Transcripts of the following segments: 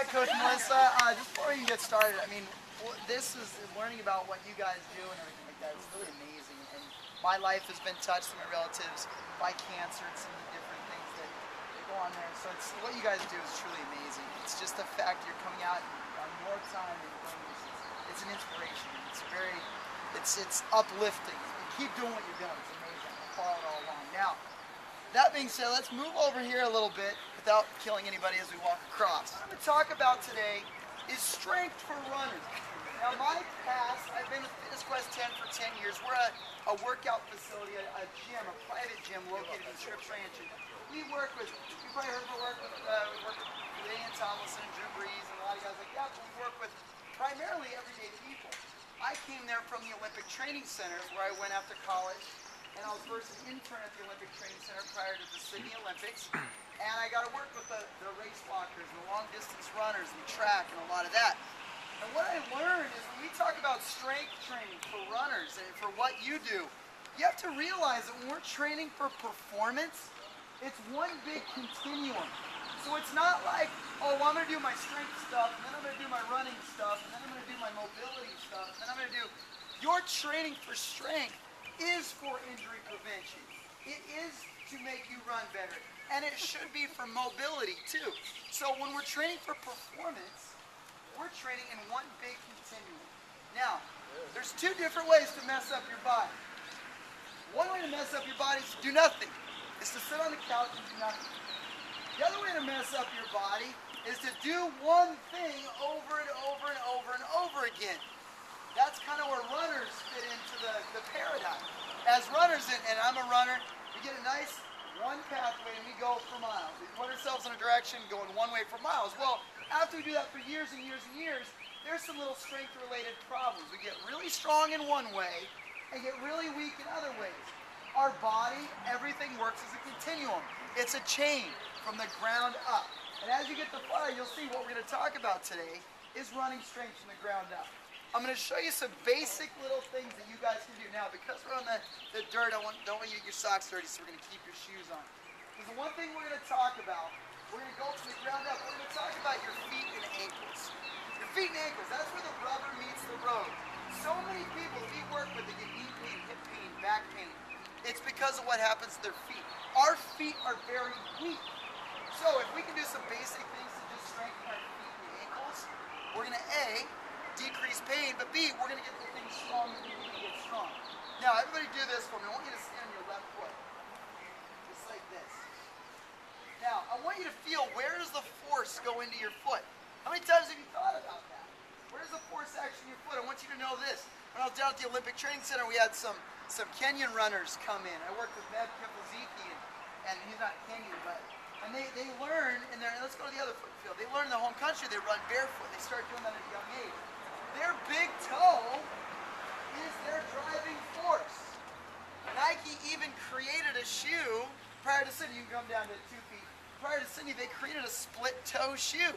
right, Coach Melissa. Just before you get started, I mean, this is learning about what you guys do and everything like that. It's really amazing. And my life has been touched through my relatives by cancer and some of the different things that go on there. So it's what you guys do is truly amazing. It's just the fact you're coming out on your time and doing this. It's an inspiration. It's uplifting. And keep doing what you're doing. It's amazing. I'll follow it all along. Now, that being said, let's move over here a little bit without killing anybody as we walk across. What I'm going to talk about today is strength for runners. Now, my past, I've been with Fitness Quest 10 for 10 years. We're a workout facility, a gym, a private gym located in Scripps Ranch. And we work with, you probably heard we work with Ian Tomlinson and Drew Brees and a lot of guys like that, but we work with primarily everyday people. I came there from the Olympic Training Center where I went after college. And I was first an intern at the Olympic Training Center prior to the Sydney Olympics. And I got to work with the race walkers, the long distance runners, and track, and a lot of that. And what I learned is when we talk about strength training for runners and for what you do, you have to realize that when we're training for performance, it's one big continuum. So it's not like, oh, well, I'm going to do my strength stuff, and then I'm going to do my running stuff, and then I'm going to do my mobility stuff, and then I'm going to do... Your training for strength is for injury prevention. It is to make you run better. And it should be for mobility too. So when we're training for performance, we're training in one big continuum. Now, there's two different ways to mess up your body. One way to mess up your body is to do nothing. Is to sit on the couch and do nothing. The other way to mess up your body is to do one thing over and over and over and over again. That's kind of where runners fit into the paradigm. As runners, and I'm a runner, we get a nice one pathway and we go for miles. We put ourselves in a direction going one way for miles. Well, after we do that for years and years and years, there's some little strength-related problems. We get really strong in one way and get really weak in other ways. Our body, everything works as a continuum. It's a chain from the ground up. And as you get to far, you'll see what we're going to talk about today is running strength from the ground up. I'm going to show you some basic little things that you guys can do. Now, because we're on the dirt, don't want you to get your socks dirty, so we're going to keep your shoes on. Because the one thing we're going to talk about, we're going to go from the ground up, we're going to talk about your feet and ankles. Your feet and ankles, that's where the rubber meets the road. So many people we work with, they get knee pain, hip pain, back pain. It's because of what happens to their feet. Our feet are very weak. So if we can do some basic things to just strengthen our feet and ankles, we're going to decrease pain, but B, we're going to get the things strong that we need to get strong. Now, everybody do this for me. I want you to stand on your left foot. Just like this. Now, I want you to feel, where does the force go into your foot? How many times have you thought about that? Where does the force actually in your foot? I want you to know this. When I was down at the Olympic Training Center, we had some Kenyan runners come in. I worked with Meb Kipoziki, and he's not Kenyan, but... And they learn, and let's go to the other foot field. They learn in their home country, they run barefoot. They start doing that at a young age. Their big toe is their driving force. Nike even created a shoe prior to Sydney. You can come down to 2 feet. Prior to Sydney, they created a split toe shoe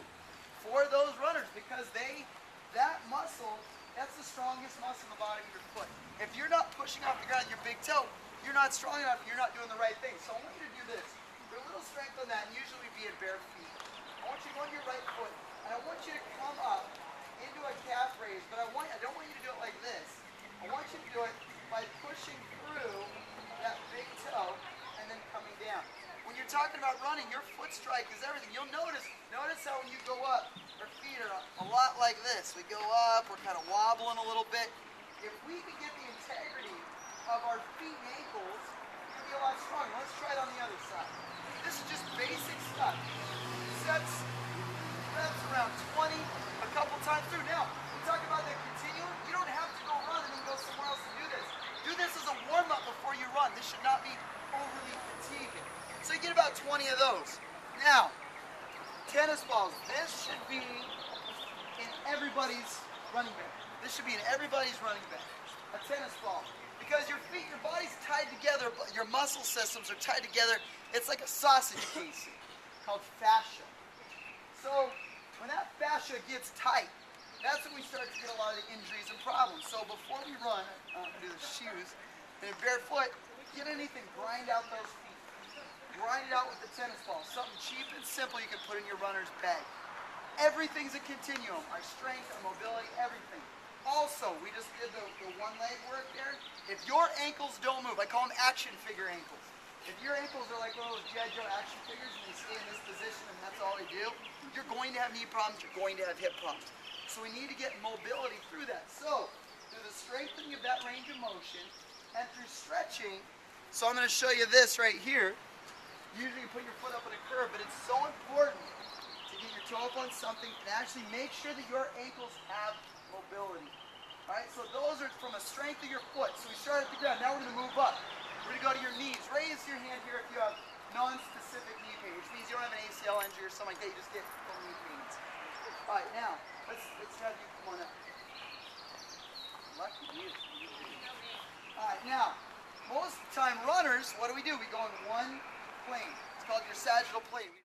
for those runners because that muscle, that's the strongest muscle in the bottom of your foot. If you're not pushing off the ground your big toe, you're not strong enough, you're not doing the right thing. So I want you to do this. Put a little strength on that and usually be in bare feet. I want you to go on your right foot and I want you to come up into a calf raise, but I don't want you to do it like this. I want you to do it by pushing through that big toe and then coming down. When you're talking about running, your foot strike is everything. You'll notice how when you go up, our feet are a lot like this. We go up, we're kind of wobbling a little bit. If we can get the integrity of our feet and ankles, we're going to be a lot stronger. Let's try it on the other side. This is just basic stuff. Sets, reps around 20, a couple times through. Now, we talk about the continuum. You don't have to go run and then go somewhere else and do this. Do this as a warm-up before you run. This should not be overly fatiguing. So you get about 20 of those. Now, tennis balls. This should be in everybody's running bag. This should be in everybody's running bag. A tennis ball. Because your feet, your body's tied together, your muscle systems are tied together. It's like a sausage casing called fascia. So when that fascia gets tight, that's when we start to get a lot of the injuries and problems. So before we run, do the shoes, and a barefoot, get anything, grind out those feet. Grind it out with the tennis ball. Something cheap and simple you can put in your runner's bag. Everything's a continuum. Our strength, our mobility, everything. Also, we just did the one leg work there. If your ankles don't move, I call them action figure ankles. If your ankles are like one of those G.I. Joe action figures and they stay in this position and that's all they do, you're going to have knee problems, you're going to have hip problems. So we need to get mobility through that. So, through the strengthening of that range of motion and through stretching, so I'm going to show you this right here. Usually you put your foot up in a curve, but it's so important to get your toe up on something and actually make sure that your ankles have mobility. Alright, so those are from a strength of your foot. So we start at the ground. Now we're going to move up. We're going to go to your knees. Raise your hand here if you have non-specific knee pain, which means you don't have an ACL injury or something like that. You just get full knee pains. Alright, now, let's have you come on up. Lucky you. Alright, now, most of the time runners, what do? We go in one plane. It's called your sagittal plane.